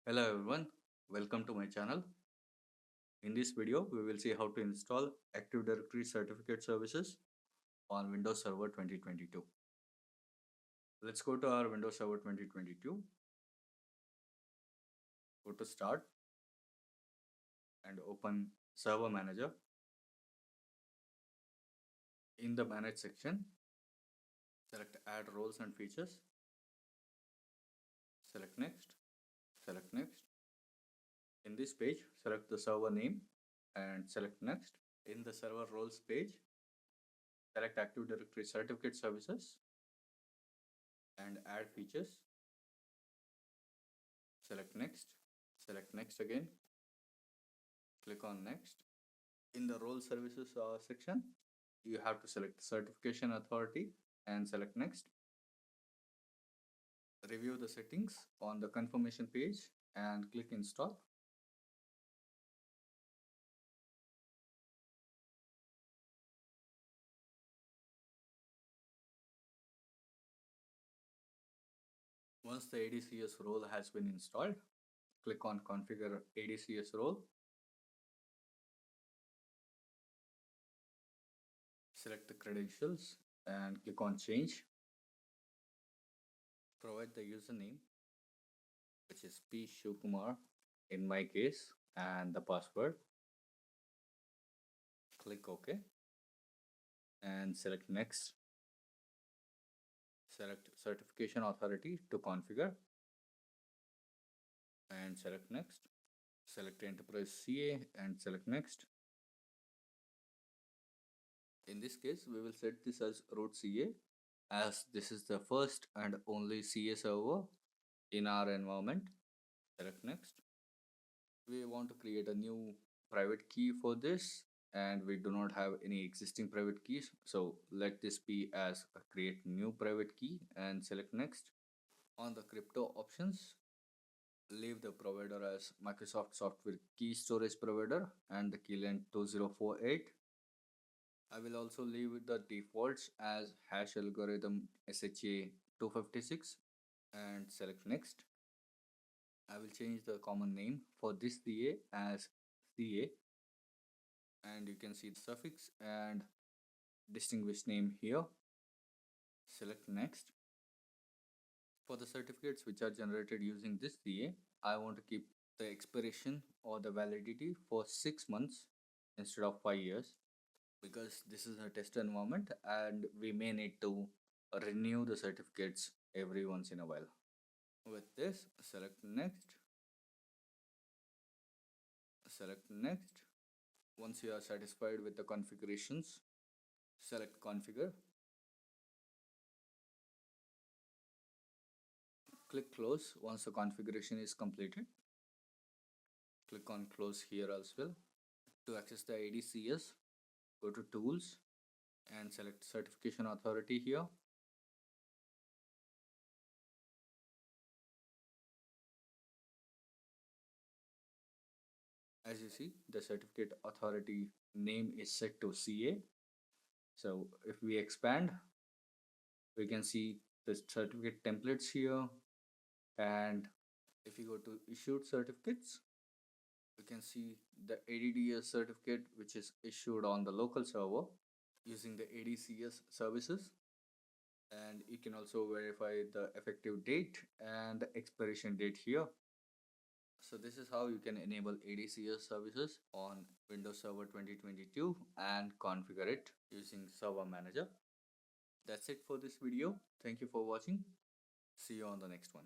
Hello everyone, welcome to my channel. In this video, we will see how to install Active Directory Certificate Services on Windows Server 2022. Let's go to our Windows Server 2022. Go to Start and open Server Manager. In the Manage section, select Add Roles and Features. Select Next. Select Next. In this page, select the server name and select Next. In the Server Roles page, select Active Directory Certificate Services and Add Features. Select Next. Select Next again. Click on Next. In the Role Services section, you have to select Certification Authority and select Next. Review the settings on the confirmation page and click Install. Once the ADCS role has been installed, click on Configure ADCS role. Select the credentials and click on Change. Provide the username, which is P. Shivkumar in my case, and the password. Click OK and select Next. Select Certification Authority to configure and select Next. Select Enterprise CA and select Next. In this case, we will set this as root CA as this is the first and only CA server in our environment. Select Next. We want to create a new private key for this and we do not have any existing private keys. So let this be as a create new private key and select Next. On the crypto options, leave the provider as Microsoft Software Key Storage Provider and the key length 2048. I will also leave the defaults as hash algorithm SHA 256 and select Next. I will change the common name for this CA as CA and you can see the suffix and distinguished name here. Select Next. For the certificates which are generated using this CA, I want to keep the expiration or the validity for 6 months instead of 5 years because this is a test environment and we may need to renew the certificates every once in a while. With this, select Next. Select Next. Once you are satisfied with the configurations, select Configure. Click Close once the configuration is completed. Click on Close here as well. To access the ADCS, go to Tools and select Certification Authority here. As you see, the certificate authority name is set to CA. So if we expand, we can see the certificate templates here. And if you go to issued certificates, you can see the ADDS certificate, which is issued on the local server using the ADCS services. And you can also verify the effective date and the expiration date here. So this is how you can enable ADCS services on Windows Server 2022 and configure it using Server Manager. That's it for this video. Thank you for watching. See you on the next one.